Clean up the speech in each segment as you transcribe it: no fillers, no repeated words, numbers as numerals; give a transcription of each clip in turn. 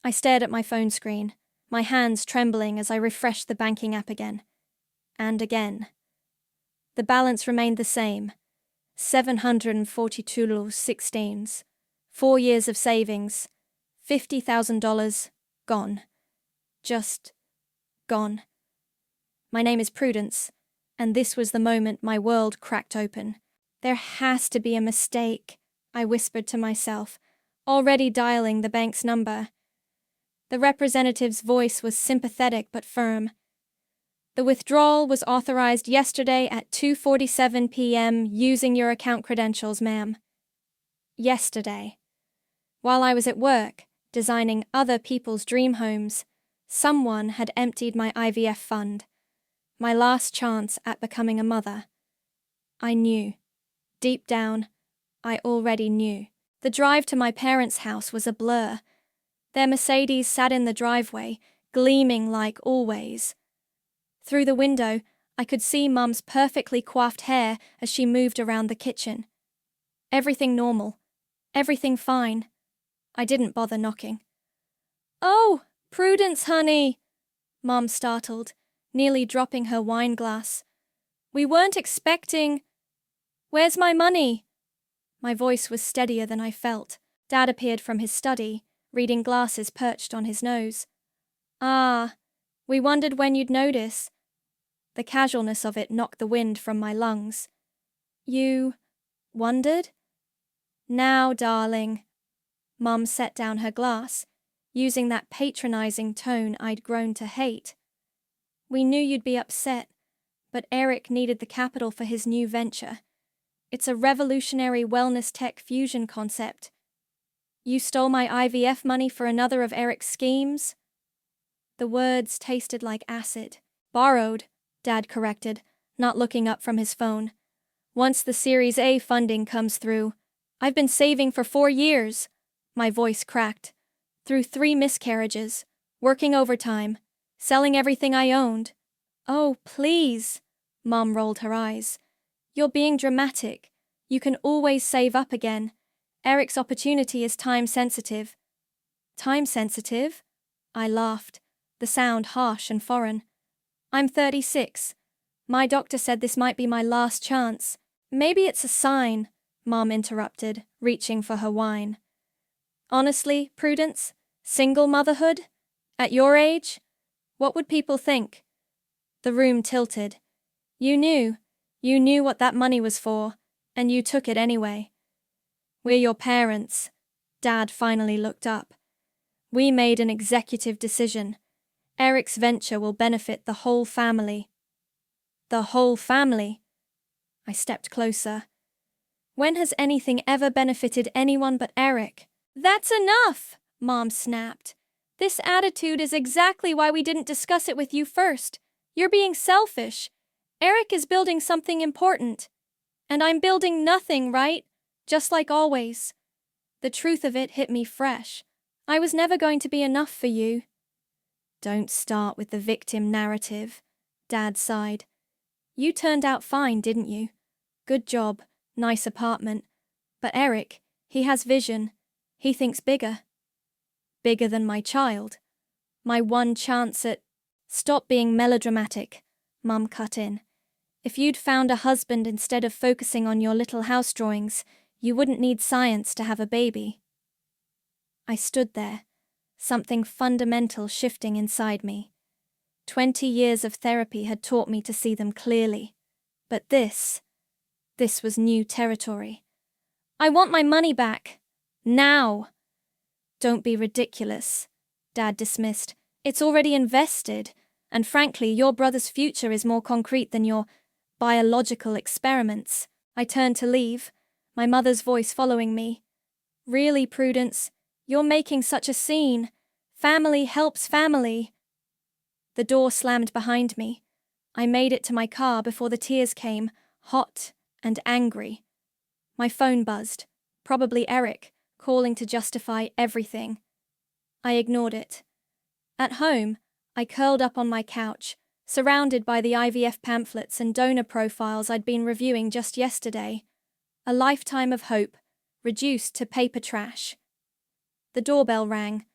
I stared at my phone screen, my hands trembling as I refreshed the banking app again. And again. The balance remained the same, 742.16. 4 years of savings, $50,000, gone. Just gone. My name is Prudence, and this was the moment my world cracked open. There has to be a mistake, I whispered to myself, already dialing the bank's number. The representative's voice was sympathetic but firm. The withdrawal was authorized yesterday at 2:47 p.m. using your account credentials, ma'am. Yesterday. While I was at work, designing other people's dream homes, someone had emptied my IVF fund. My last chance at becoming a mother. I knew. Deep down, I already knew. The drive to my parents' house was a blur. Their Mercedes sat in the driveway, gleaming like always. Through the window, I could see Mum's perfectly coiffed hair as she moved around the kitchen. Everything normal. Everything fine. I didn't bother knocking. "Oh, Prudence, honey!" Mum startled, nearly dropping her wine glass. "We weren't expecting. Where's my money?" My voice was steadier than I felt. Dad appeared from his study, reading glasses perched on his nose. "Ah, we wondered when you'd notice." The casualness of it knocked the wind from my lungs. "You wondered?" "Now, darling." Mum set down her glass, using that patronizing tone I'd grown to hate. "We knew you'd be upset, but Eric needed the capital for his new venture. It's a revolutionary wellness tech fusion concept. You stole my IVF money for another of Eric's schemes?" The words tasted like acid. "Borrowed," Dad corrected, not looking up from his phone. "Once the Series A funding comes through. I've been saving for 4 years." My voice cracked. "Through 3 miscarriages, working overtime, selling everything I owned." "Oh, please," Mom rolled her eyes. "You're being dramatic. You can always save up again. Eric's opportunity is time-sensitive." "Time-sensitive?" I laughed, the sound harsh and foreign. "I'm 36. My doctor said this might be my last chance." "Maybe it's a sign," Mom interrupted, reaching for her wine. "Honestly, Prudence, single motherhood? At your age? What would people think?" The room tilted. You knew what that money was for, and you took it anyway." "We're your parents." Dad finally looked up. "We made an executive decision. Eric's venture will benefit the whole family." "The whole family?" I stepped closer. "When has anything ever benefited anyone but Eric?" "That's enough!" Mom snapped. "This attitude is exactly why we didn't discuss it with you first. You're being selfish. Eric is building something important. And I'm building nothing, right? Just like always." The truth of it hit me fresh. I was never going to be enough for you. "Don't start with the victim narrative," Dad sighed. "You turned out fine, didn't you? Good job, nice apartment. But Eric, he has vision. He thinks bigger. Bigger than my child. My one chance at—" "Stop being melodramatic," Mum cut in. "If you'd found a husband instead of focusing on your little house drawings, you wouldn't need science to have a baby." I stood there, something fundamental shifting inside me. 20 years of therapy had taught me to see them clearly. But this was new territory. "I want my money back. Now." "Don't be ridiculous," Dad dismissed. "It's already invested, and frankly, your brother's future is more concrete than your biological experiments." I turned to leave, my mother's voice following me. "Really, Prudence, you're making such a scene. Family helps family." The door slammed behind me. I made it to my car before the tears came, hot and angry. My phone buzzed, probably Eric, calling to justify everything. I ignored it. At home, I curled up on my couch, surrounded by the IVF pamphlets and donor profiles I'd been reviewing just yesterday. A lifetime of hope, reduced to paper trash. The doorbell rang.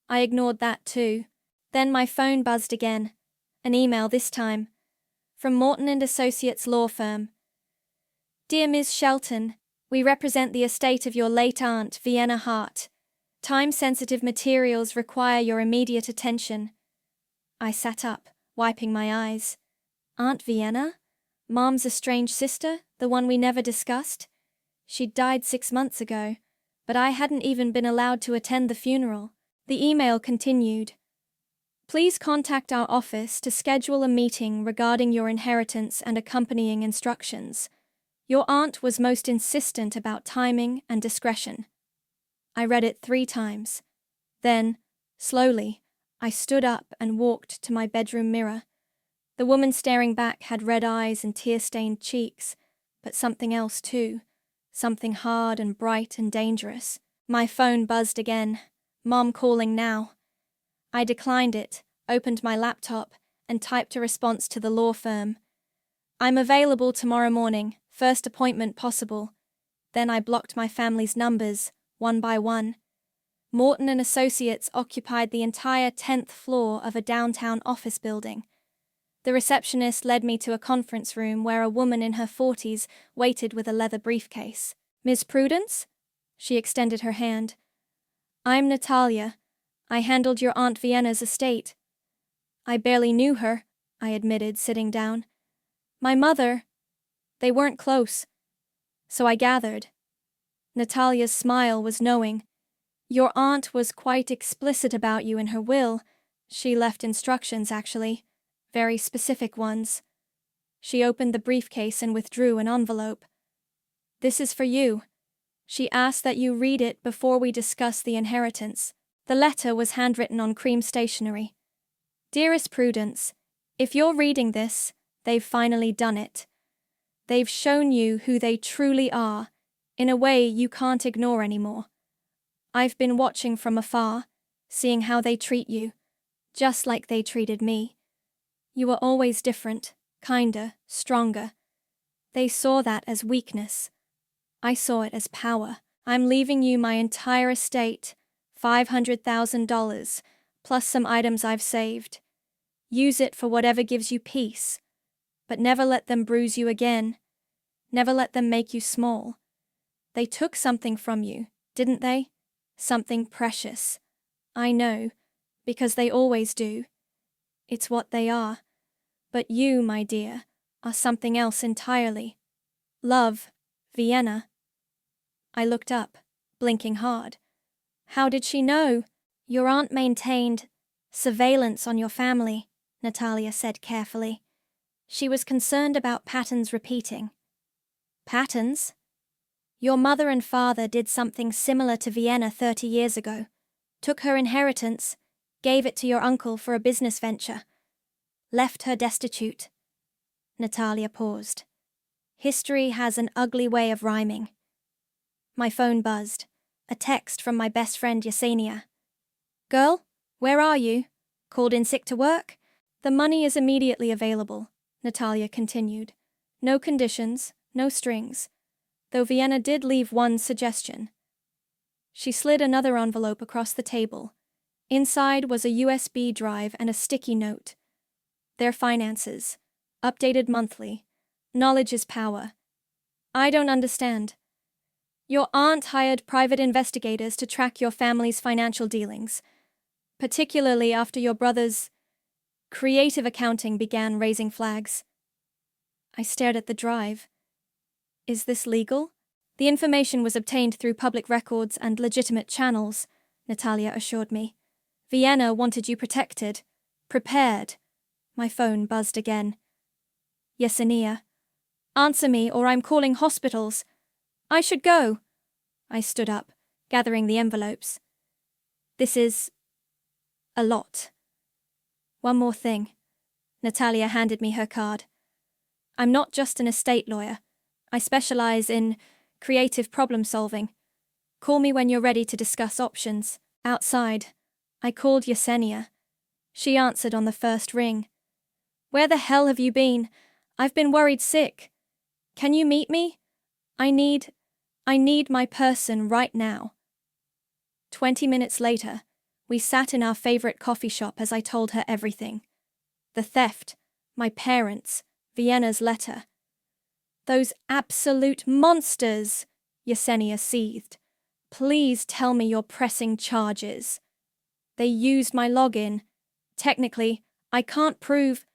I ignored that too. Then my phone buzzed again. An email this time. From Morton and Associates law firm. Dear Ms. Shelton, we represent the estate of your late aunt, Vienna Hart. Time-sensitive materials require your immediate attention. I sat up, wiping my eyes. Aunt Vienna? Mom's estranged sister, the one we never discussed? She'd died 6 months ago, but I hadn't even been allowed to attend the funeral. The email continued. Please contact our office to schedule a meeting regarding your inheritance and accompanying instructions. Your aunt was most insistent about timing and discretion. I read it 3 times. Then, slowly, I stood up and walked to my bedroom mirror. The woman staring back had red eyes and tear-stained cheeks, but something else too. Something hard and bright and dangerous. My phone buzzed again. Mom calling now. I declined it, opened my laptop, and typed a response to the law firm. I'm available tomorrow morning, first appointment possible. Then I blocked my family's numbers, one by one. Morton and Associates occupied the entire 10th floor of a downtown office building. The receptionist led me to a conference room where a woman in her 40s waited with a leather briefcase. Ms. Prudence? She extended her hand. I'm Natalia. I handled your Aunt Vienna's estate. I barely knew her, I admitted, sitting down. My mother. They weren't close. So I gathered. Natalia's smile was knowing. Your aunt was quite explicit about you in her will. She left instructions, actually. Very specific ones. She opened the briefcase and withdrew an envelope. This is for you. She asked that you read it before we discuss the inheritance. The letter was handwritten on cream stationery. Dearest Prudence, if you're reading this, they've finally done it. They've shown you who they truly are, in a way you can't ignore anymore. I've been watching from afar, seeing how they treat you, just like they treated me. You were always different, kinder, stronger. They saw that as weakness. I saw it as power. I'm leaving you my entire estate, $500,000, plus some items I've saved. Use it for whatever gives you peace, but never let them bruise you again. Never let them make you small. They took something from you, didn't they? Something precious. I know, because they always do. It's what they are. But you, my dear, are something else entirely. Love, Vienna. I looked up, blinking hard. How did she know? Your aunt maintained surveillance on your family, Natalia said carefully. She was concerned about patterns repeating. Patterns? Your mother and father did something similar to Vienna 30 years ago. Took her inheritance, gave it to your uncle for a business venture. Left her destitute. Natalia paused. History has an ugly way of rhyming. My phone buzzed. A text from my best friend Yesenia. Girl, where are you? Called in sick to work? The money is immediately available, Natalia continued. No conditions, no strings. Though Vienna did leave one suggestion. She slid another envelope across the table. Inside was a USB drive and a sticky note. Their finances. Updated monthly. Knowledge is power. I don't understand. Your aunt hired private investigators to track your family's financial dealings, particularly after your brother's creative accounting began raising flags. I stared at the drive. Is this legal? The information was obtained through public records and legitimate channels, Natalia assured me. Vienna wanted you protected, prepared. My phone buzzed again. Yesenia. Answer me or I'm calling hospitals. I should go. I stood up, gathering the envelopes. This is a lot. One more thing. Natalia handed me her card. I'm not just an estate lawyer. I specialize in creative problem solving. Call me when you're ready to discuss options. Outside, I called Yesenia. She answered on the first ring. Where the hell have you been? I've been worried sick. Can you meet me? I need my person right now. 20 minutes later, We sat in our favorite coffee shop as I told her everything. The theft, my parents, Vienna's letter. Those absolute monsters, Yesenia seethed. Please tell me you're pressing charges. They used my login. Technically, I can't prove.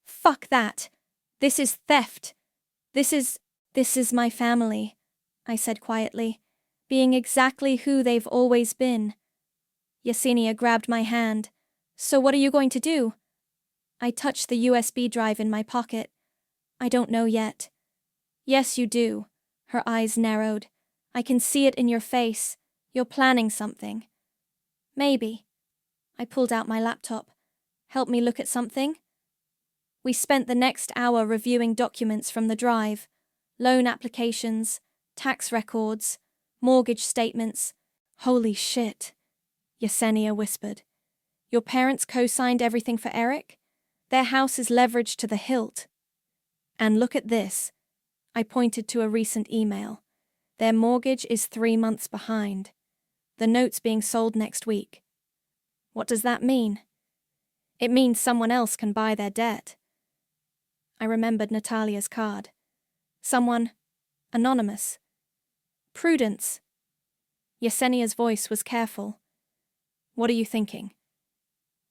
Fuck that. This is theft. This is my family, I said quietly, being exactly who they've always been. Yesenia grabbed my hand. So what are you going to do? I touched the USB drive in my pocket. I don't know yet. Yes, you do. Her eyes narrowed. I can see it in your face. You're planning something. Maybe. I pulled out my laptop. Help me look at something? We spent the next hour reviewing documents from the drive. Loan applications, tax records, mortgage statements. Holy shit, Yesenia whispered. Your parents co-signed everything for Eric? Their house is leveraged to the hilt. And look at this. I pointed to a recent email. Their mortgage is 3 months behind. The note's being sold next week. What does that mean? It means someone else can buy their debt. I remembered Natalia's card. Someone anonymous. Prudence. Yesenia's voice was careful. What are you thinking?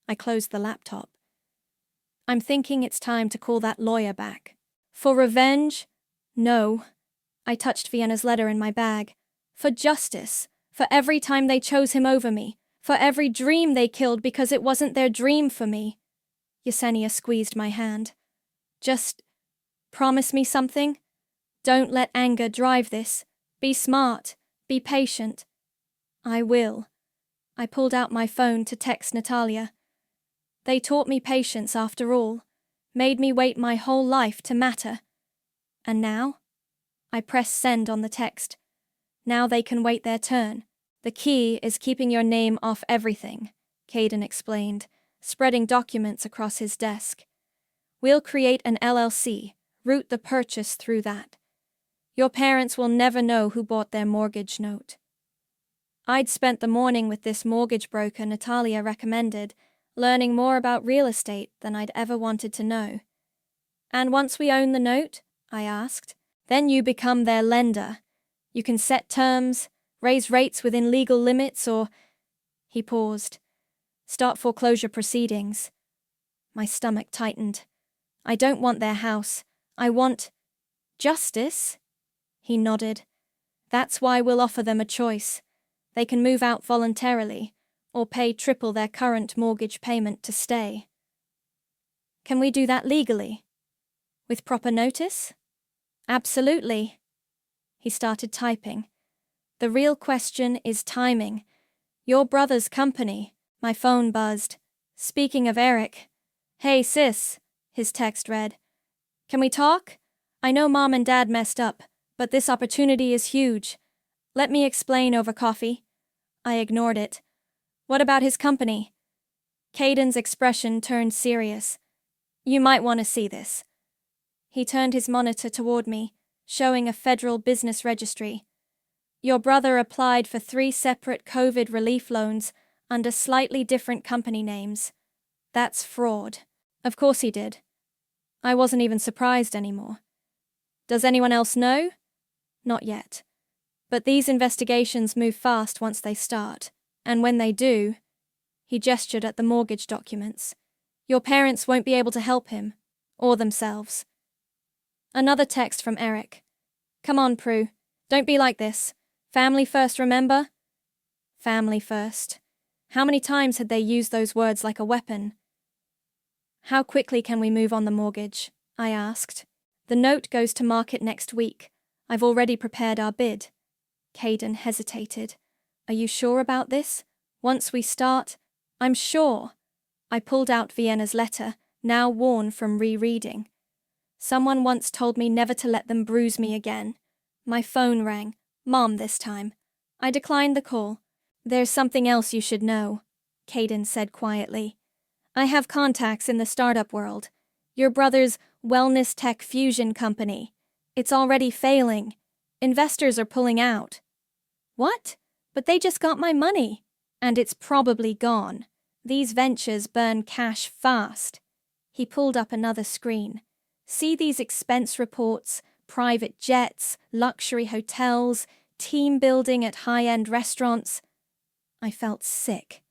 I closed the laptop. I'm thinking it's time to call that lawyer back. For revenge? No. I touched Vienna's letter in my bag. For justice. For every time they chose him over me. For every dream they killed because it wasn't their dream for me. Yesenia squeezed my hand. Just promise me something? Don't let anger drive this. Be smart. Be patient. I will. I pulled out my phone to text Natalia. They taught me patience after all. Made me wait my whole life to matter. And now? I pressed send on the text. Now they can wait their turn. The key is keeping your name off everything, Caden explained, spreading documents across his desk. We'll create an LLC, route the purchase through that. Your parents will never know who bought their mortgage note. I'd spent the morning with this mortgage broker Natalia recommended, learning more about real estate than I'd ever wanted to know. And once we own the note, I asked, then you become their lender. You can set terms, raise rates within legal limits, or... He paused. Start foreclosure proceedings. My stomach tightened. I don't want their house. I want... justice? He nodded. That's why we'll offer them a choice. They can move out voluntarily, or pay triple their current mortgage payment to stay. Can we do that legally? With proper notice? Absolutely. He started typing. The real question is timing. Your brother's company. My phone buzzed. Speaking of Eric. Hey sis, his text read. Can we talk? I know Mom and Dad messed up, but this opportunity is huge. Let me explain over coffee. I ignored it. What about his company? Caden's expression turned serious. You might want to see this. He turned his monitor toward me, showing a federal business registry. Your brother applied for 3 separate COVID relief loans under slightly different company names. That's fraud. Of course he did. I wasn't even surprised anymore. Does anyone else know? Not yet. But these investigations move fast once they start, and when they do, he gestured at the mortgage documents. Your parents won't be able to help him, or themselves. Another text from Eric. Come on, Prue. Don't be like this. Family first, remember? Family first. How many times had they used those words like a weapon? How quickly can we move on the mortgage? I asked. The note goes to market next week. I've already prepared our bid. Caden hesitated. Are you sure about this? Once we start, I'm sure. I pulled out Vienna's letter, now worn from rereading. Someone once told me never to let them bruise me again. My phone rang. Mom this time. I declined the call. There's something else you should know, Caden said quietly. I have contacts in the startup world. Your brother's wellness tech fusion company. It's already failing. Investors are pulling out. What? But they just got my money. And it's probably gone. These ventures burn cash fast. He pulled up another screen. See these expense reports, private jets, luxury hotels, team building at high-end restaurants. I felt sick.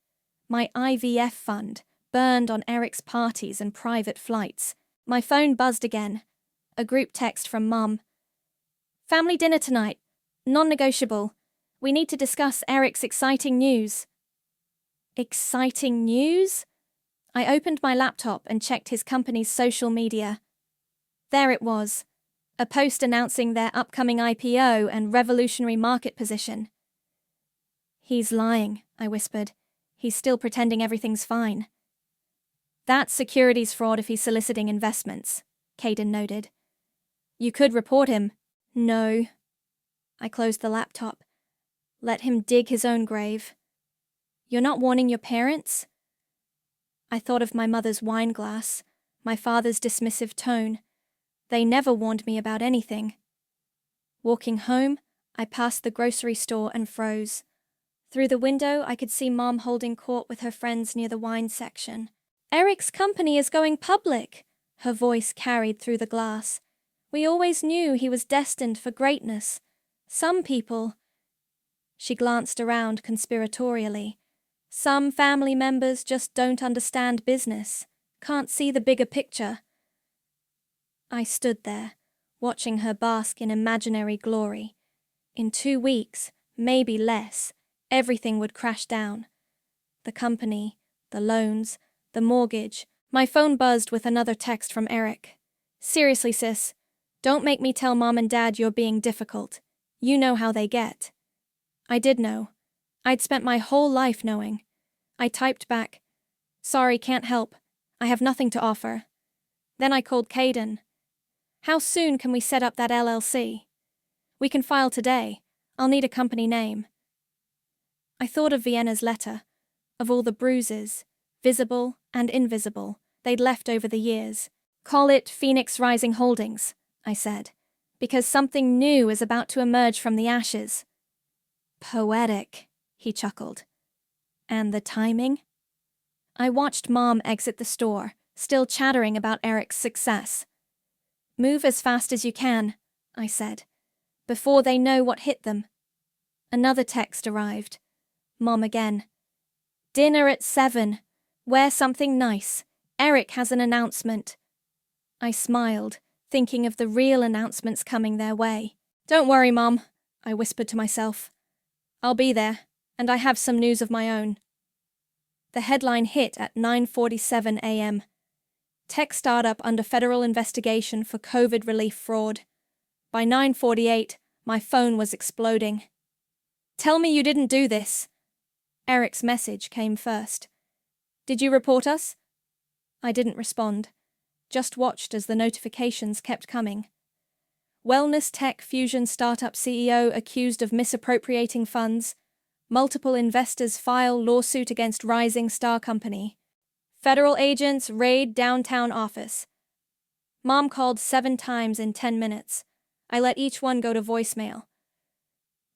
My IVF fund burned on Eric's parties and private flights. My phone buzzed again. A group text from Mum. Family dinner tonight. Non-negotiable. We need to discuss Eric's exciting news. Exciting news? I opened my laptop and checked his company's social media. There it was. A post announcing their upcoming IPO and revolutionary market position. He's lying, I whispered. He's still pretending everything's fine. That's securities fraud if he's soliciting investments, Caden noted. You could report him. No. I closed the laptop. Let him dig his own grave. You're not warning your parents? I thought of my mother's wine glass, my father's dismissive tone. They never warned me about anything. Walking home, I passed the grocery store and froze. Through the window, I could see Mom holding court with her friends near the wine section. Eric's company is going public, her voice carried through the glass. We always knew he was destined for greatness. Some people... She glanced around conspiratorially. Some family members just don't understand business, can't see the bigger picture. I stood there, watching her bask in imaginary glory. In 2 weeks, maybe less, everything would crash down. The company, the loans, the mortgage. My phone buzzed with another text from Eric. Seriously, sis, don't make me tell Mom and Dad you're being difficult. You know how they get. I did know. I'd spent my whole life knowing. I typed back, sorry, can't help. I have nothing to offer. Then I called Caden. How soon can we set up that LLC? We can file today. I'll need a company name. I thought of Vienna's letter, of all the bruises, visible and invisible, they'd left over the years. Call it Phoenix Rising Holdings, I said, because something new is about to emerge from the ashes. Poetic, he chuckled. And the timing? I watched Mom exit the store, still chattering about Eric's success. Move as fast as you can, I said, before they know what hit them. Another text arrived. Mom again. Dinner at 7. Wear something nice. Eric has an announcement. I smiled, thinking of the real announcements coming their way. Don't worry, Mom, I whispered to myself. I'll be there, and I have some news of my own. The headline hit at 9:47 a.m. Tech startup under federal investigation for COVID relief fraud. By 9:48, my phone was exploding. Tell me you didn't do this. Eric's message came first. Did you report us? I didn't respond, just watched as the notifications kept coming. Wellness tech fusion startup CEO accused of misappropriating funds. Multiple investors file lawsuit against rising star company. Federal agents raid downtown office. Mom called 7 times in 10 minutes. I let each one go to voicemail.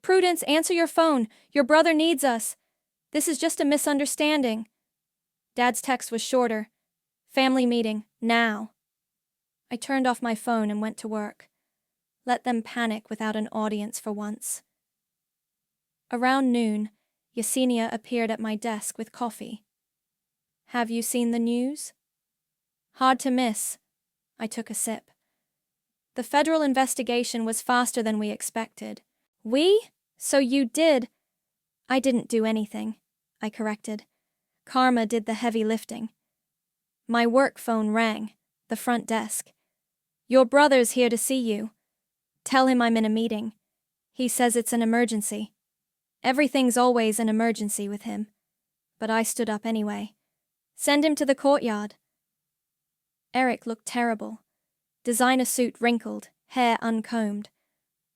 Prudence, answer your phone. Your brother needs us. This is just a misunderstanding. Dad's text was shorter. Family meeting, now. I turned off my phone and went to work. Let them panic without an audience for once. Around noon, Yesenia appeared at my desk with coffee. Have you seen the news? Hard to miss. I took a sip. The federal investigation was faster than we expected. We? So you did. I didn't do anything, I corrected. Karma did the heavy lifting. My work phone rang, the front desk. Your brother's here to see you. Tell him I'm in a meeting. He says it's an emergency. Everything's always an emergency with him. But I stood up anyway. Send him to the courtyard. Eric looked terrible. Designer suit wrinkled, hair uncombed.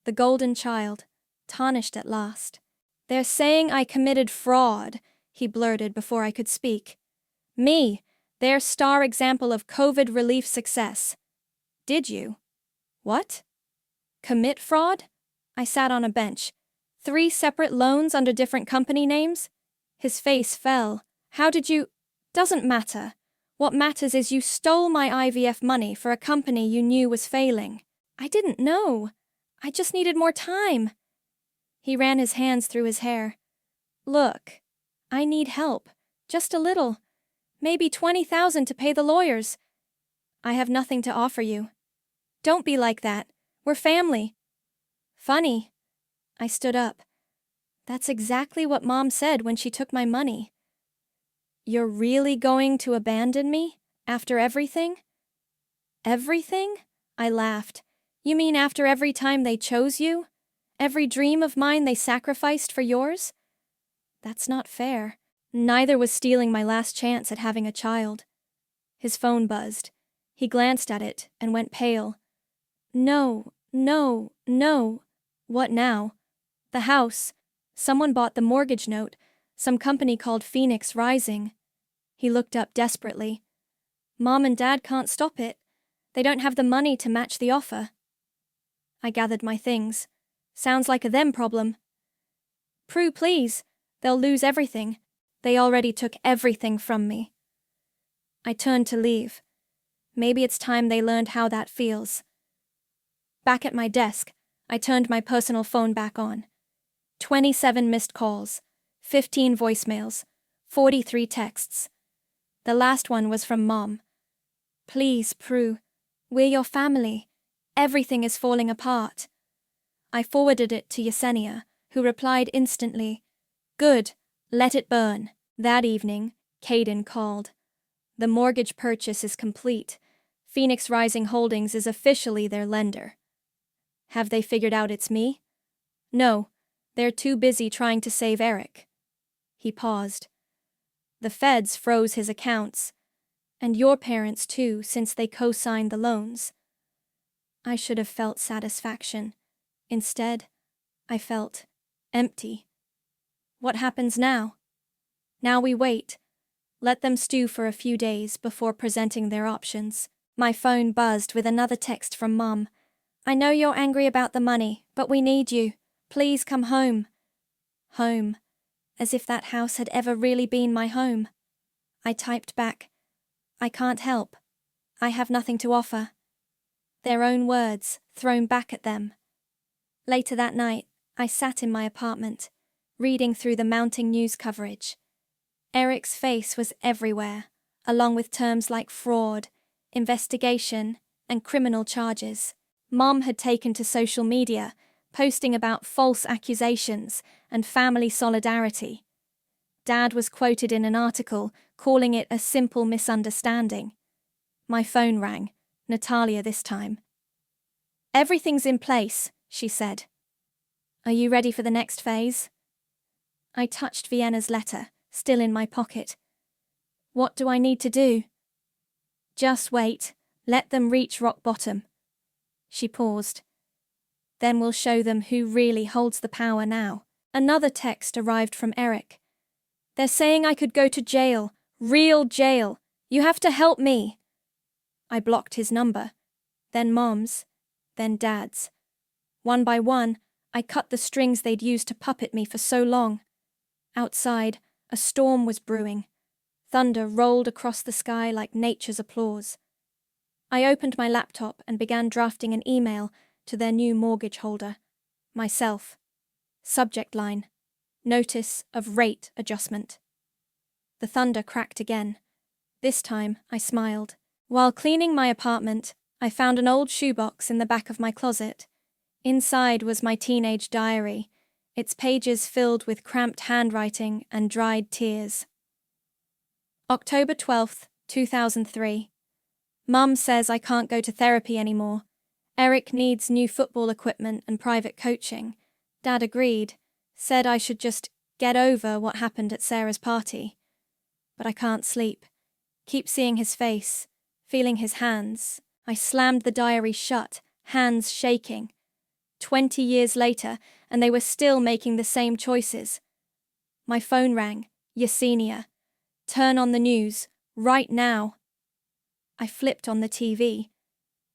The golden child, tarnished at last. They're saying I committed fraud, he blurted before I could speak. Me, their star example of COVID relief success. Did you? What? Commit fraud? I sat on a bench. 3 separate loans under different company names? His face fell. How did you— Doesn't matter. What matters is you stole my IVF money for a company you knew was failing. I didn't know. I just needed more time. He ran his hands through his hair. Look, I need help. Just a little. Maybe 20,000 to pay the lawyers. I have nothing to offer you. Don't be like that. We're family. Funny. I stood up. That's exactly what Mom said when she took my money. You're really going to abandon me? After everything? Everything? I laughed. You mean after every time they chose you? Every dream of mine they sacrificed for yours? That's not fair. Neither was stealing my last chance at having a child. His phone buzzed. He glanced at it and went pale. No, no, no. What now? The house. Someone bought the mortgage note. Some company called Phoenix Rising. He looked up desperately. Mom and Dad can't stop it. They don't have the money to match the offer. I gathered my things. Sounds like a them problem. Prue, please. They'll lose everything. They already took everything from me. I turned to leave. Maybe it's time they learned how that feels. Back at my desk, I turned my personal phone back on. 27 missed calls, 15 voicemails, 43 texts. The last one was from Mom. Please, Prue, we're your family. Everything is falling apart. I forwarded it to Yesenia, who replied instantly, Good, let it burn. That evening, Caden called. The mortgage purchase is complete. Phoenix Rising Holdings is officially their lender. Have they figured out it's me? No, they're too busy trying to save Eric. He paused. The feds froze his accounts. And your parents too, since they co-signed the loans. I should have felt satisfaction. Instead, I felt empty. What happens now? Now we wait. Let them stew for a few days before presenting their options. My phone buzzed with another text from Mom. I know you're angry about the money, but we need you. Please come home. Home. As if that house had ever really been my home. I typed back, I can't help. I have nothing to offer. Their own words thrown back at them. Later that night, I sat in my apartment, reading through the mounting news coverage. Eric's face was everywhere, along with terms like fraud, investigation, and criminal charges. Mom had taken to social media, posting about false accusations and family solidarity. Dad was quoted in an article, calling it a simple misunderstanding. My phone rang, Natalia this time. Everything's in place, she said. Are you ready for the next phase? I touched Vienna's letter, still in my pocket. What do I need to do? Just wait. Let them reach rock bottom. She paused. Then we'll show them who really holds the power now. Another text arrived from Eric. They're saying I could go to jail. Real jail. You have to help me. I blocked his number. Then Mom's. Then Dad's. One by one, I cut the strings they'd used to puppet me for so long. Outside, a storm was brewing. Thunder rolled across the sky like nature's applause. I opened my laptop and began drafting an email to their new mortgage holder. Myself. Subject line. Notice of rate adjustment. The thunder cracked again. This time, I smiled. While cleaning my apartment, I found an old shoebox in the back of my closet. Inside was my teenage diary, its pages filled with cramped handwriting and dried tears. October 12th, 2003. Mum says I can't go to therapy anymore. Eric needs new football equipment and private coaching. Dad agreed, said I should just get over what happened at Sarah's party. But I can't sleep. Keep seeing his face, feeling his hands. I slammed the diary shut, hands shaking. 20 years later, and they were still making the same choices. My phone rang. Yesenia. Turn on the news, right now. I flipped on the TV.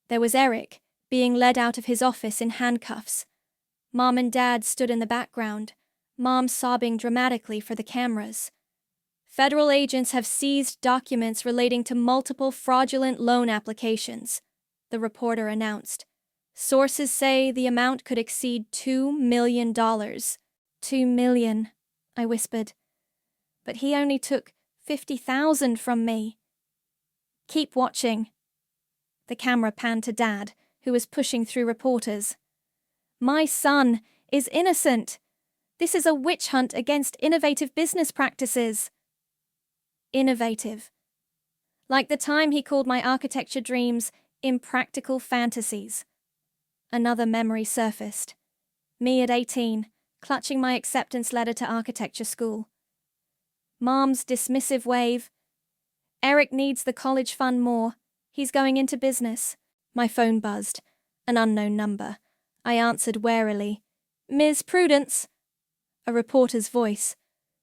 There was Eric, being led out of his office in handcuffs. Mom and Dad stood in the background, Mom sobbing dramatically for the cameras. Federal agents have seized documents relating to multiple fraudulent loan applications, the reporter announced. Sources say the amount could exceed $2 million. $2 million, I whispered. But he only took $50,000 from me. Keep watching. The camera panned to Dad, who was pushing through reporters. My son is innocent. This is a witch hunt against innovative business practices. Innovative. Like the time he called my architecture dreams impractical fantasies. Another memory surfaced. Me at 18, clutching my acceptance letter to architecture school. Mom's dismissive wave. Eric needs the college fund more. He's going into business. My phone buzzed. An unknown number. I answered warily. Ms. Prudence. A reporter's voice.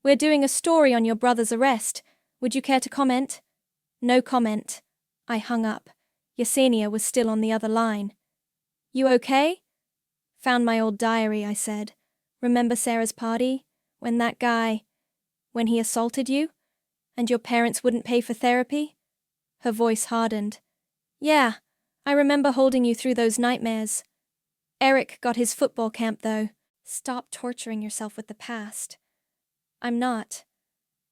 We're doing a story on your brother's arrest. Would you care to comment? No comment. I hung up. Yesenia was still on the other line. You okay? Found my old diary, I said. Remember Sarah's party? When he assaulted you? And your parents wouldn't pay for therapy? Her voice hardened. Yeah, I remember holding you through those nightmares. Eric got his football camp, though. Stop torturing yourself with the past. I'm not.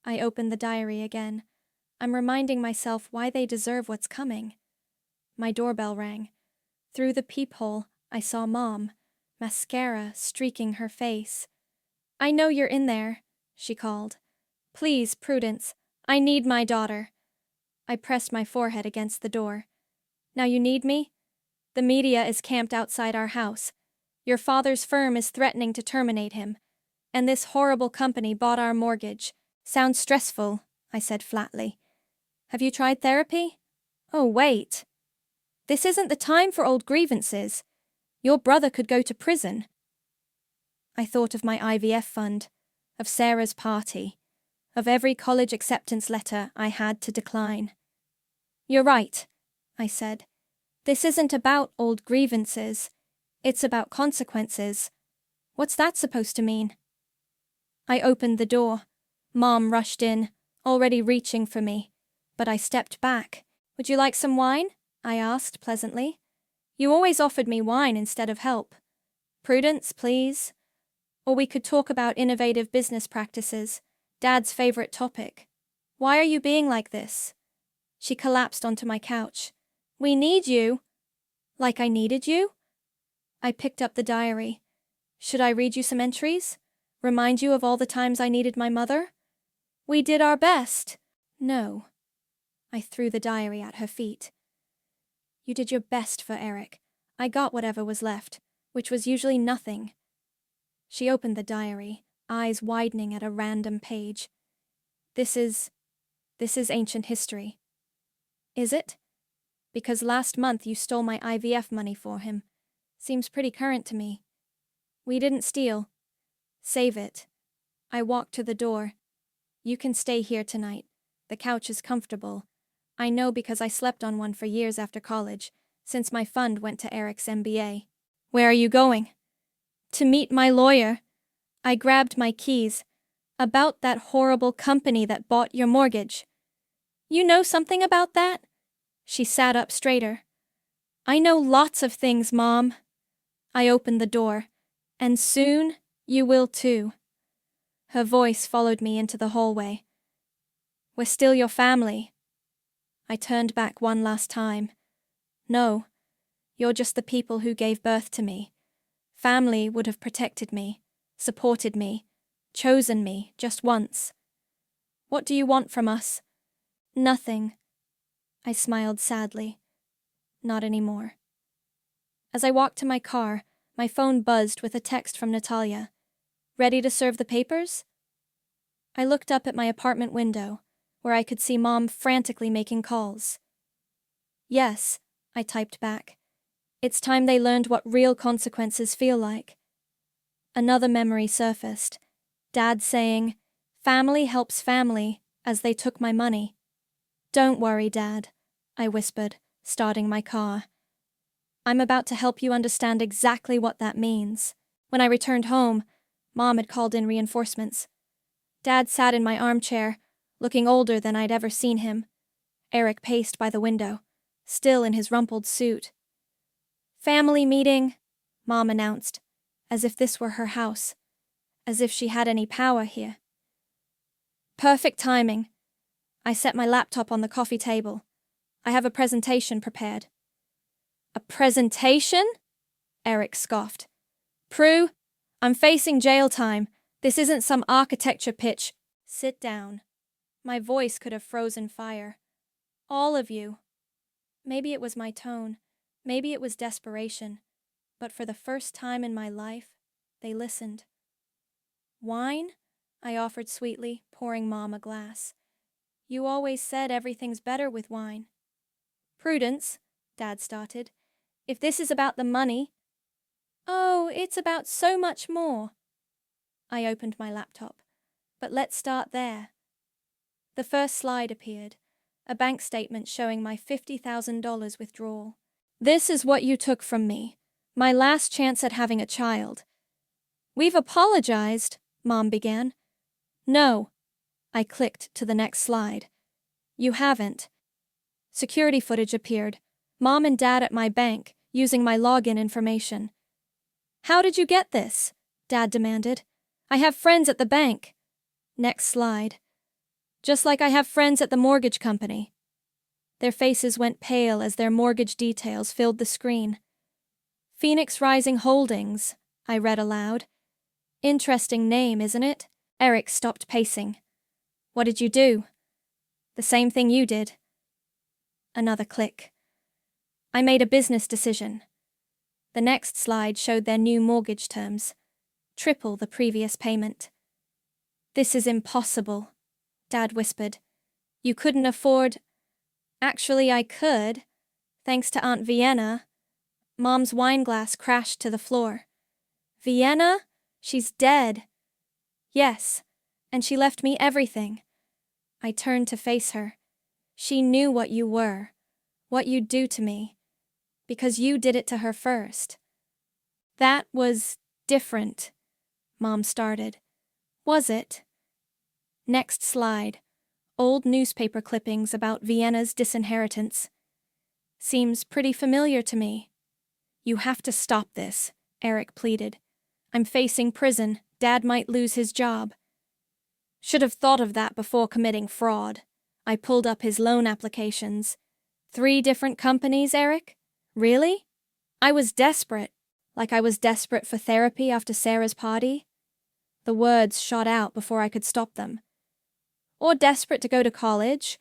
I opened the diary again. I'm reminding myself why they deserve what's coming. My doorbell rang. Through the peephole, I saw Mom, mascara streaking her face. I know you're in there, she called. Please, Prudence, I need my daughter. I pressed my forehead against the door. Now you need me? The media is camped outside our house. Your father's firm is threatening to terminate him. And this horrible company bought our mortgage. Sounds stressful, I said flatly. Have you tried therapy? Oh, wait. This isn't the time for old grievances. Your brother could go to prison. I thought of my IVF fund, of Sarah's party, of every college acceptance letter I had to decline. You're right, I said. This isn't about old grievances. It's about consequences. What's that supposed to mean? I opened the door. Mom rushed in, already reaching for me, but I stepped back. Would you like some wine? I asked pleasantly. You always offered me wine instead of help. Prudence, please. Or we could talk about innovative business practices, Dad's favorite topic. Why are you being like this? She collapsed onto my couch. We need you. Like I needed you? I picked up the diary. Should I read you some entries? Remind you of all the times I needed my mother? We did our best. No. I threw the diary at her feet. You did your best for Eric. I got whatever was left, which was usually nothing. She opened the diary, eyes widening at a random page. This is ancient history. Is it? Because last month you stole my IVF money for him. Seems pretty current to me. We didn't steal. Save it. I walked to the door. You can stay here tonight. The couch is comfortable. I know because I slept on one for years after college, since my fund went to Eric's MBA. Where are you going? To meet my lawyer. I grabbed my keys. About that horrible company that bought your mortgage. You know something about that? She sat up straighter. I know lots of things, Mom. I opened the door. And soon, you will too. Her voice followed me into the hallway. We're still your family. I turned back one last time. No, you're just the people who gave birth to me. Family would have protected me, supported me, chosen me just once. What do you want from us? Nothing. I smiled sadly. Not anymore. As I walked to my car, my phone buzzed with a text from Natalia. Ready to serve the papers? I looked up at my apartment window, where I could see Mom frantically making calls. Yes, I typed back. It's time they learned what real consequences feel like. Another memory surfaced. Dad saying, "Family helps family," as they took my money. Don't worry, Dad, I whispered, starting my car. I'm about to help you understand exactly what that means. When I returned home, Mom had called in reinforcements. Dad sat in my armchair, looking older than I'd ever seen him. Eric paced by the window, still in his rumpled suit. "Family meeting," Mom announced, as if this were her house, as if she had any power here. Perfect timing. I set my laptop on the coffee table. I have a presentation prepared. "A presentation?" Eric scoffed. "Prue, I'm facing jail time. This isn't some architecture pitch. Sit down." My voice could have frozen fire. "All of you." Maybe it was my tone. Maybe it was desperation. But for the first time in my life, they listened. "Wine?" I offered sweetly, pouring Mom a glass. "You always said everything's better with wine." "Prudence," Dad started, "if this is about the money—" "Oh, it's about so much more." I opened my laptop. "But let's start there." The first slide appeared, a bank statement showing my $50,000 withdrawal. "This is what you took from me, my last chance at having a child." "We've apologized," Mom began. "No." I clicked to the next slide. "You haven't." Security footage appeared, Mom and Dad at my bank, using my login information. "How did you get this?" Dad demanded. "I have friends at the bank." Next slide. "Just like I have friends at the mortgage company." Their faces went pale as their mortgage details filled the screen. "Phoenix Rising Holdings," I read aloud. "Interesting name, isn't it?" Eric stopped pacing. "What did you do?" "The same thing you did." Another click. "I made a business decision." The next slide showed their new mortgage terms. Triple the previous payment. "This is impossible," Dad whispered. "You couldn't afford—" "Actually, I could, thanks to Aunt Vienna." Mom's wine glass crashed to the floor. "Vienna? She's dead." "Yes, and she left me everything." I turned to face her. "She knew what you were, what you'd do to me, because you did it to her first." "That was different," Mom started. "Was it?" Next slide. Old newspaper clippings about Vienna's disinheritance. "Seems pretty familiar to me." "You have to stop this," Eric pleaded. "I'm facing prison. Dad might lose his job." "Should have thought of that before committing fraud." I pulled up his loan applications. 3 different companies, Eric? Really? I was desperate. Like I was desperate for therapy after Sarah's party. The words shot out before I could stop them. Or desperate to go to college.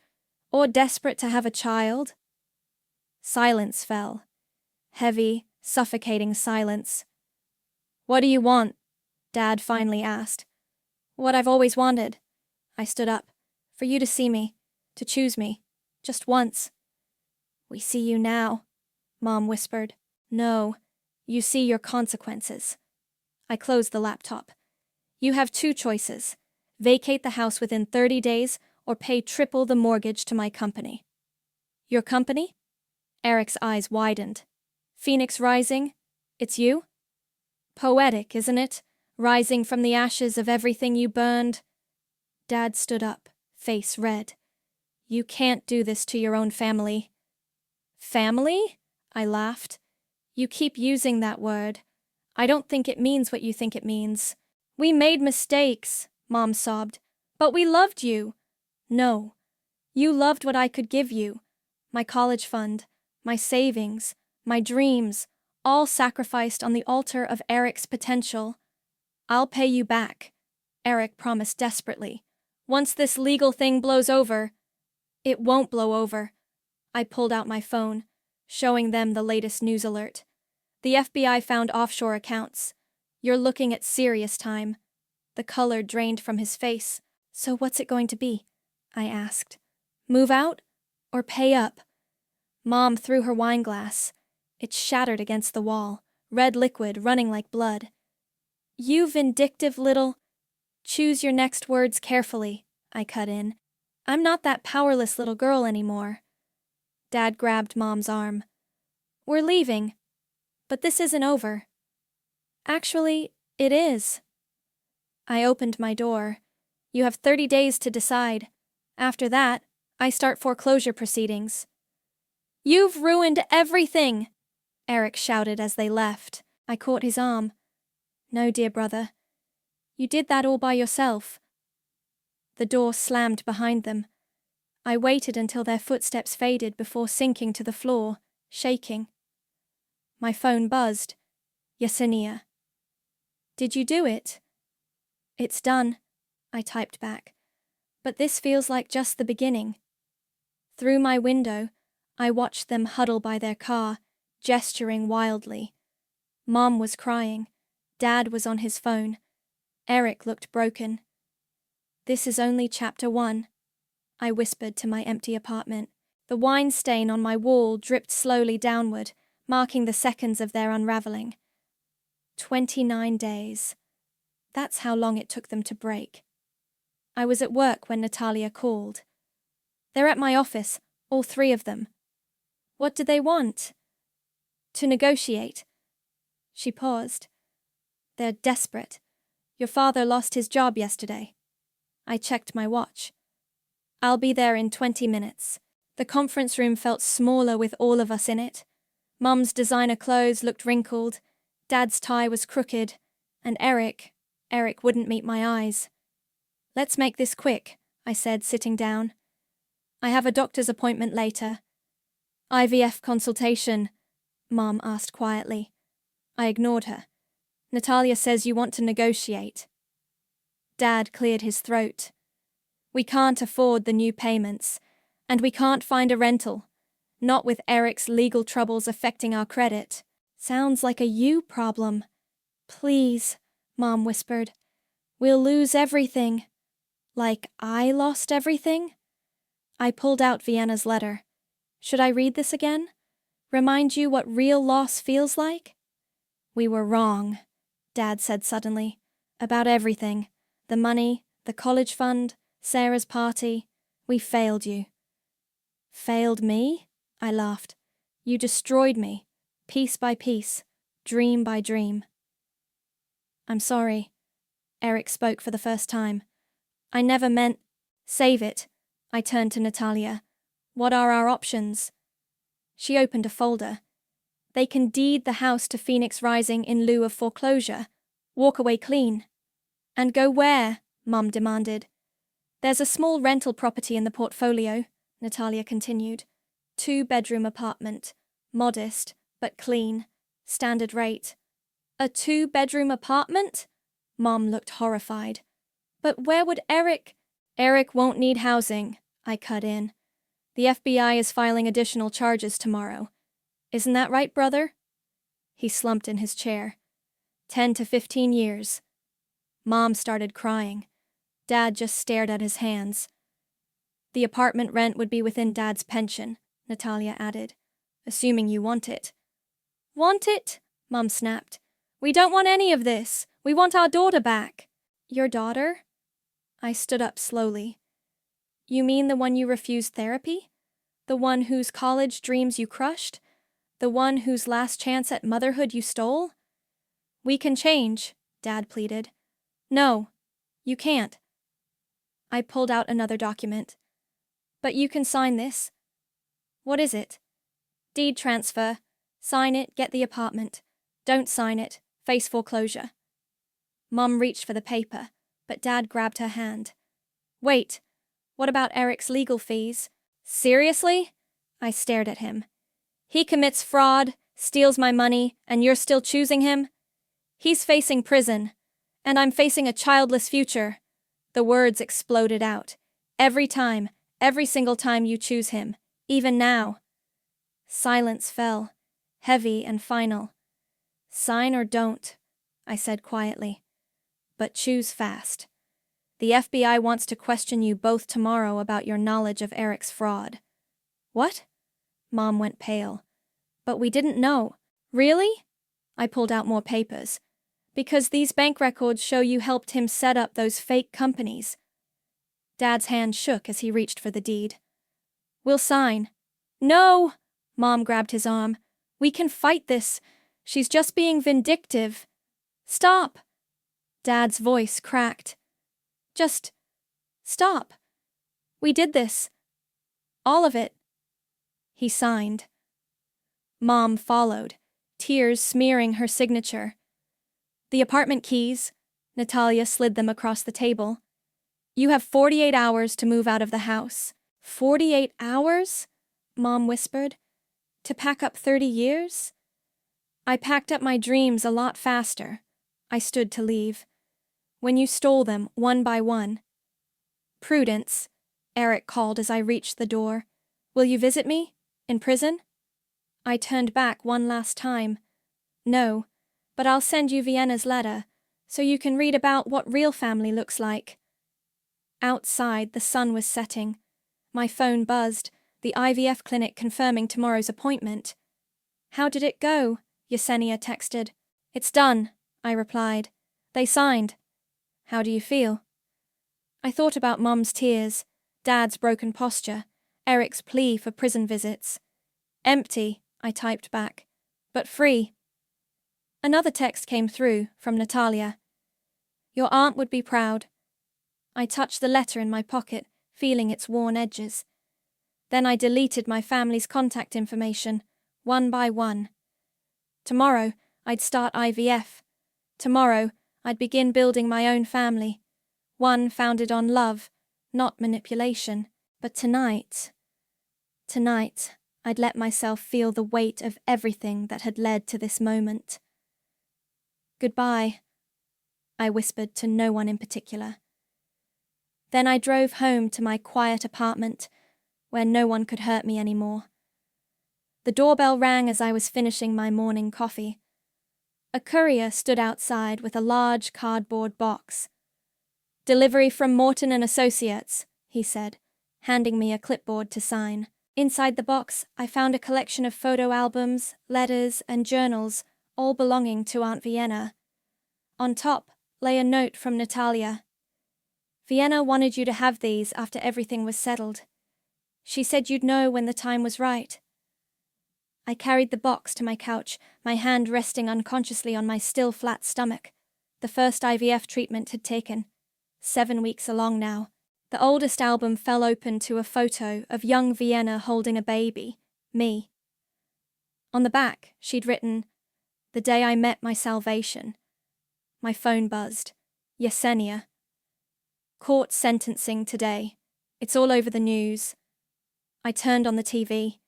Or desperate to have a child. Silence fell. Heavy, suffocating silence. "What do you want?" Dad finally asked. "What I've always wanted." I stood up. "For you to see me. To choose me. Just once." "We see you now," Mom whispered. "No, you see your consequences." I closed the laptop. "You have 2 choices. Vacate the house within 30 days or pay triple the mortgage to my company." "Your company?" Eric's eyes widened. "Phoenix Rising? It's you?" "Poetic, isn't it? Rising from the ashes of everything you burned." Dad stood up, face red. "You can't do this to your own family." "Family?" I laughed. "You keep using that word. I don't think it means what you think it means." "We made mistakes," Mom sobbed. "But we loved you." "No. You loved what I could give you. My college fund, my savings, my dreams, all sacrificed on the altar of Eric's potential. I'll pay you back," Eric promised desperately. "Once this legal thing blows over." "It won't blow over." I pulled out my phone, showing them the latest news alert. "The FBI found offshore accounts. You're looking at serious time." The color drained from his face. "So what's it going to be?" I asked. "Move out? Or pay up?" Mom threw her wine glass. It shattered against the wall, red liquid running like blood. "You vindictive little—" "Choose your next words carefully," I cut in. "I'm not that powerless little girl anymore." Dad grabbed Mom's arm. "We're leaving. But this isn't over." "Actually, it is." I opened my door. You have 30 days to decide. After that, I start foreclosure proceedings. You've ruined everything, Eric shouted as they left. I caught his arm. No, dear brother. You did that all by yourself. The door slammed behind them. I waited until their footsteps faded before sinking to the floor, shaking. My phone buzzed. Yesenia. Did you do it? It's done, I typed back. But this feels like just the beginning. Through my window, I watched them huddle by their car, gesturing wildly. Mom was crying. Dad was on his phone. Eric looked broken. This is only chapter 1, I whispered to my empty apartment. The wine stain on my wall dripped slowly downward, marking the seconds of their unraveling. 29 days. That's how long it took them to break. I was at work when Natalia called. They're at my office, all 3 of them. What do they want? To negotiate. She paused. They're desperate. Your father lost his job yesterday. I checked my watch. I'll be there in 20 minutes. The conference room felt smaller with all of us in it. Mum's designer clothes looked wrinkled, Dad's tie was crooked, and Eric wouldn't meet my eyes. Let's make this quick, I said, sitting down. I have a doctor's appointment later. IVF consultation, Mom asked quietly. I ignored her. Natalia says you want to negotiate. Dad cleared his throat. We can't afford the new payments, and we can't find a rental. Not with Eric's legal troubles affecting our credit. Sounds like a you problem. Please, Mom whispered. We'll lose everything. Like I lost everything? I pulled out Vienna's letter. Should I read this again? Remind you what real loss feels like? We were wrong, Dad said suddenly. About everything. The money, the college fund, Sarah's party. We failed you. Failed me? I laughed. You destroyed me, piece by piece, dream by dream. I'm sorry. Eric spoke for the first time. I never meant... Save it. I turned to Natalia. What are our options? She opened a folder. They can deed the house to Phoenix Rising in lieu of foreclosure. Walk away clean. And go where? Mum demanded. There's a small rental property in the portfolio, Natalia continued. 2-bedroom apartment. Modest, but clean. Standard rate. A 2-bedroom apartment? Mom looked horrified. But where would Eric... Eric won't need housing, I cut in. The FBI is filing additional charges tomorrow. Isn't that right, brother? He slumped in his chair. 10 to 15 years. Mom started crying. Dad just stared at his hands. The apartment rent would be within Dad's pension, Natalia added. Assuming you want it. Want it? Mom snapped. We don't want any of this. We want our daughter back. Your daughter? I stood up slowly. You mean the one you refused therapy? The one whose college dreams you crushed? The one whose last chance at motherhood you stole? We can change, Dad pleaded. No, you can't. I pulled out another document. But you can sign this. What is it? Deed transfer. Sign it, get the apartment. Don't sign it, face foreclosure. Mum reached for the paper, but Dad grabbed her hand. Wait, what about Eric's legal fees? Seriously? I stared at him. He commits fraud, steals my money, and you're still choosing him? He's facing prison, and I'm facing a childless future. The words exploded out. Every time, every single time you choose him, even now. Silence fell, heavy and final. Sign or don't, I said quietly. But choose fast. The FBI wants to question you both tomorrow about your knowledge of Eric's fraud. What? Mom went pale. But we didn't know. Really? I pulled out more papers. Because these bank records show you helped him set up those fake companies. Dad's hand shook as he reached for the deed. We'll sign. No! Mom grabbed his arm. We can fight this. She's just being vindictive. Stop! Dad's voice cracked. Just stop. We did this. All of it. He signed. Mom followed, tears smearing her signature. The apartment keys. Natalia slid them across the table. You have 48 hours to move out of the house. 48 hours? Mom whispered. To pack up 30 years? I packed up my dreams a lot faster. I stood to leave. When you stole them, one by one. Prudence, Eric called as I reached the door. Will you visit me? In prison? I turned back one last time. No, but I'll send you Vienna's letter, so you can read about what real family looks like. Outside, the sun was setting. My phone buzzed, the IVF clinic confirming tomorrow's appointment. How did it go? Yesenia texted. It's done, I replied. They signed. How do you feel? I thought about Mum's tears, Dad's broken posture, Eric's plea for prison visits. Empty, I typed back, but free. Another text came through from Natalia. Your aunt would be proud. I touched the letter in my pocket, feeling its worn edges. Then I deleted my family's contact information, one by one. Tomorrow, I'd start IVF. Tomorrow, I'd begin building my own family, one founded on love, not manipulation. But tonight, I'd let myself feel the weight of everything that had led to this moment. Goodbye, I whispered to no one in particular. Then I drove home to my quiet apartment, where no one could hurt me anymore. The doorbell rang as I was finishing my morning coffee. A courier stood outside with a large cardboard box. Delivery from Morton and Associates, he said, handing me a clipboard to sign. Inside the box, I found a collection of photo albums, letters, and journals, all belonging to Aunt Vienna. On top lay a note from Natalia. Vienna wanted you to have these after everything was settled. She said you'd know when the time was right. I carried the box to my couch, my hand resting unconsciously on my still flat stomach. The first IVF treatment had taken. 7 weeks along now. The oldest album fell open to a photo of young Vienna holding a baby, me. On the back, she'd written, "The day I met my salvation." My phone buzzed. Yesenia. Court sentencing today. It's all over the news. I turned on the TV.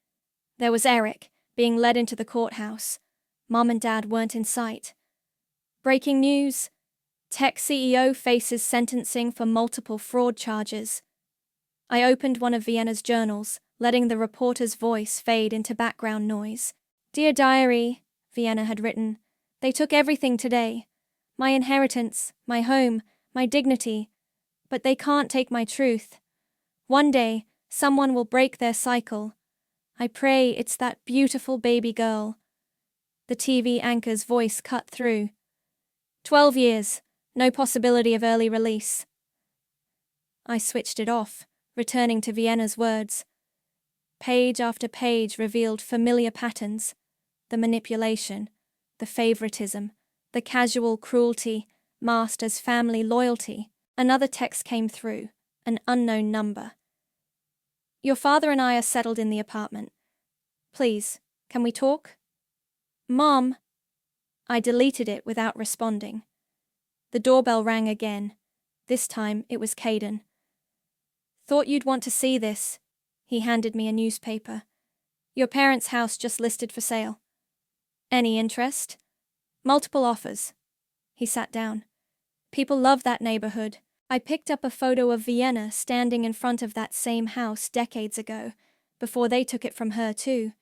There was Eric, being led into the courthouse. Mom and Dad weren't in sight. Breaking news. Tech CEO faces sentencing for multiple fraud charges. I opened one of Vienna's journals, letting the reporter's voice fade into background noise. Dear Diary, Vienna had written, they took everything today. My inheritance, my home, my dignity. But they can't take my truth. One day, someone will break their cycle. I pray it's that beautiful baby girl. The TV anchor's voice cut through. 12 years. No possibility of early release. I switched it off, returning to Vienna's words. Page after page revealed familiar patterns. The manipulation, the favoritism, the casual cruelty, masked as family loyalty. Another text came through, an unknown number. Your father and I are settled in the apartment. Please, can we talk? Mom. I deleted it without responding. The doorbell rang again. This time it was Caden. Thought you'd want to see this. He handed me a newspaper. Your parents' house just listed for sale. Any interest? Multiple offers. He sat down. People love that neighborhood. I picked up a photo of Vienna standing in front of that same house decades ago, before they took it from her too.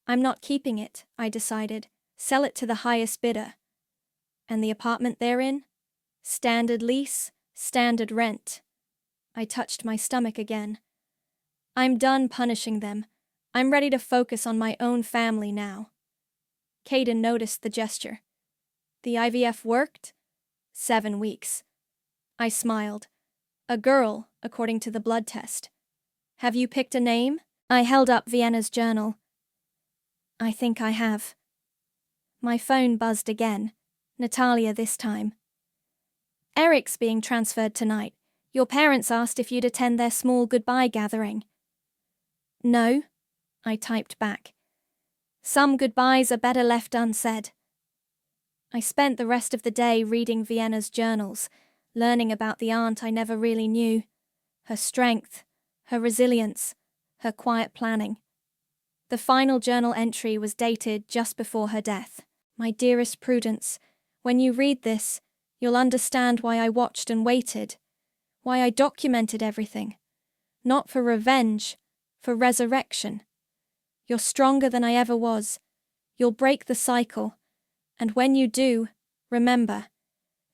I'm not keeping it, I decided. Sell it to the highest bidder. And the apartment they're in? Standard lease, standard rent. I touched my stomach again. I'm done punishing them. I'm ready to focus on my own family now. Caden noticed the gesture. The IVF worked? 7 weeks. I smiled. A girl, according to the blood test. Have you picked a name? I held up Vienna's journal. I think I have. My phone buzzed again. Natalia this time. Eric's being transferred tonight. Your parents asked if you'd attend their small goodbye gathering. No, I typed back. Some goodbyes are better left unsaid. I spent the rest of the day reading Vienna's journals, learning about the aunt I never really knew, her strength, her resilience, her quiet planning. The final journal entry was dated just before her death. My dearest Prudence, when you read this, you'll understand why I watched and waited, why I documented everything. Not for revenge, for resurrection. You're stronger than I ever was. You'll break the cycle. And when you do, remember,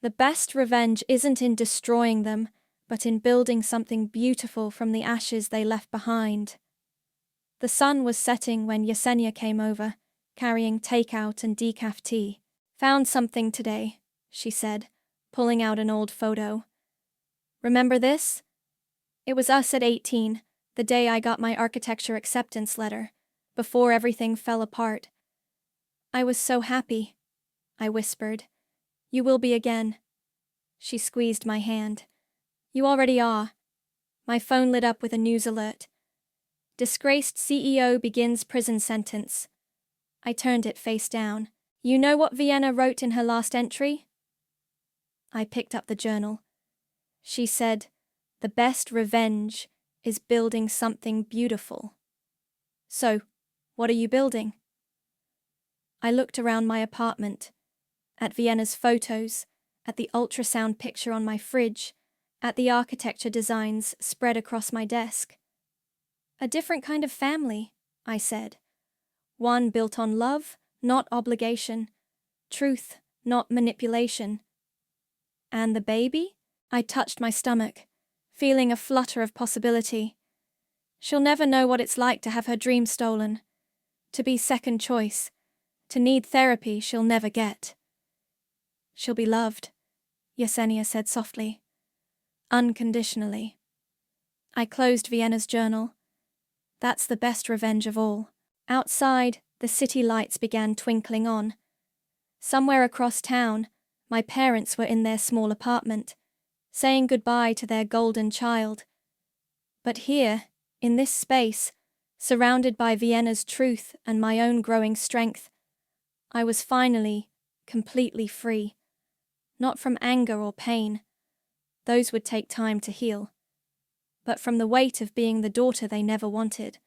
the best revenge isn't in destroying them, but in building something beautiful from the ashes they left behind. The sun was setting when Yesenia came over, carrying takeout and decaf tea. Found something today, she said, pulling out an old photo. Remember this? It was us at 18, the day I got my architecture acceptance letter, before everything fell apart. I was so happy, I whispered. You will be again. She squeezed my hand. You already are. My phone lit up with a news alert. Disgraced CEO begins prison sentence. I turned it face down. You know what Vienna wrote in her last entry? I picked up the journal. She said, the best revenge is building something beautiful. So, what are you building? I looked around my apartment, at Vienna's photos, at the ultrasound picture on my fridge, at the architecture designs spread across my desk. A different kind of family, I said. One built on love, not obligation. Truth, not manipulation. And the baby? I touched my stomach, feeling a flutter of possibility. She'll never know what it's like to have her dream stolen, to be second choice, to need therapy she'll never get. She'll be loved, Yesenia said softly. Unconditionally. I closed Vienna's journal. That's the best revenge of all. Outside, the city lights began twinkling on. Somewhere across town, my parents were in their small apartment, saying goodbye to their golden child. But here, in this space, surrounded by Vienna's truth and my own growing strength, I was finally, completely free. Not from anger or pain. Those would take time to heal. But from the weight of being the daughter they never wanted.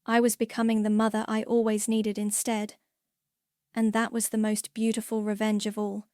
I was becoming the mother I always needed instead. And that was the most beautiful revenge of all.